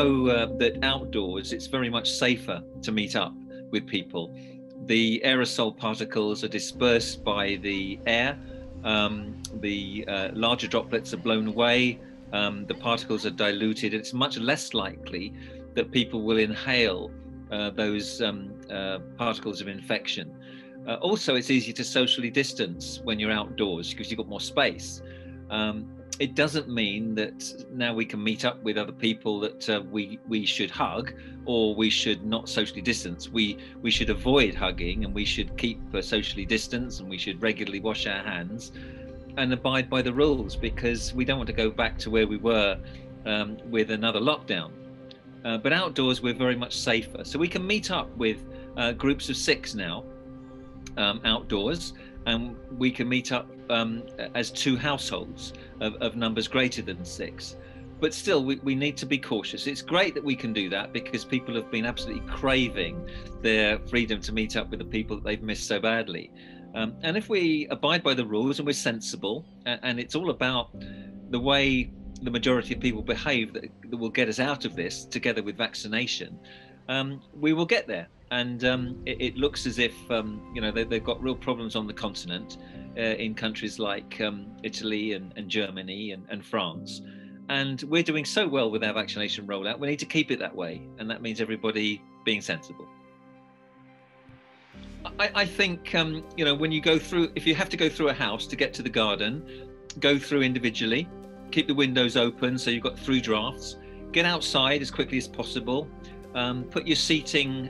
know that outdoors it's very much safer to meet up with people. The aerosol particles are dispersed by the air. The larger droplets are blown away. The particles are diluted. It's much less likely that people will inhale those particles of infection. Also, it's easier to socially distance when you're outdoors because you've got more space. It doesn't mean that now we can meet up with other people that we should hug, or we should not socially distance. We should avoid hugging, and we should keep socially distance, and we should regularly wash our hands and abide by the rules, because we don't want to go back to where we were with another lockdown. But outdoors, we're very much safer. So we can meet up with groups of 6 now outdoors, and we can meet up as 2 households of numbers greater than 6. But still, we need to be cautious. It's great that we can do that because people have been absolutely craving their freedom to meet up with the people that they've missed so badly. And if we abide by the rules and we're sensible, and it's all about the way the majority of people behave that will get us out of this, together with vaccination, we will get there. And it looks as if they've got real problems on the continent, in countries like Italy and Germany and France. And we're doing so well with our vaccination rollout. We need to keep it that way, and that means everybody being sensible. I think when you go through, if you have to go through a house to get to the garden, go through individually. Keep the windows open so you've got through drafts. Get outside as quickly as possible. Put your seating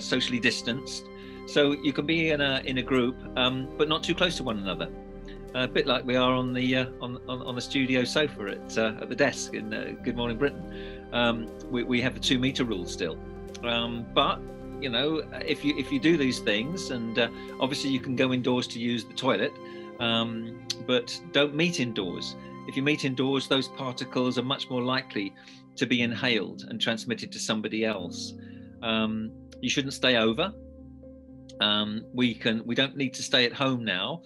socially distanced, so you can be in a group, but not too close to one another. A bit like we are on the studio sofa at the desk in Good Morning Britain. We have the 2 meter rule still, but if you do these things, and obviously you can go indoors to use the toilet, but don't meet indoors. If you meet indoors, those particles are much more likely to be inhaled and transmitted to somebody else. You shouldn't stay over. We don't need to stay at home now.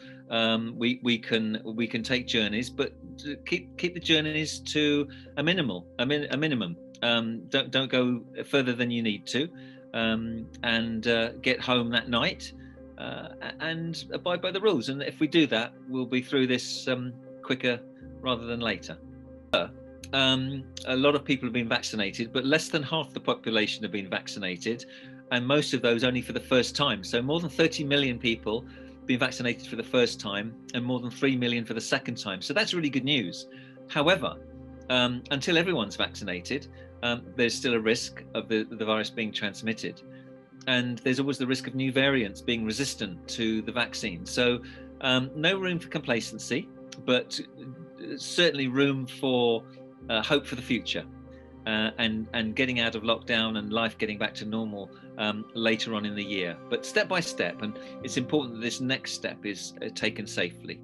We can take journeys, but keep the journeys to a minimum. Don't go further than you need to, and get home that night, and abide by the rules. And if we do that, we'll be through this quicker rather than later. A lot of people have been vaccinated, but less than half the population have been vaccinated, and most of those only for the first time. So more than 30 million people been vaccinated for the first time, and more than 3 million for the second time. So that's really good news. However, until everyone's vaccinated, there's still a risk of the virus being transmitted. And there's always the risk of new variants being resistant to the vaccine. So no room for complacency, but certainly room for hope for the future, and getting out of lockdown and life getting back to normal later on in the year, but step by step. And it's important that this next step is taken safely.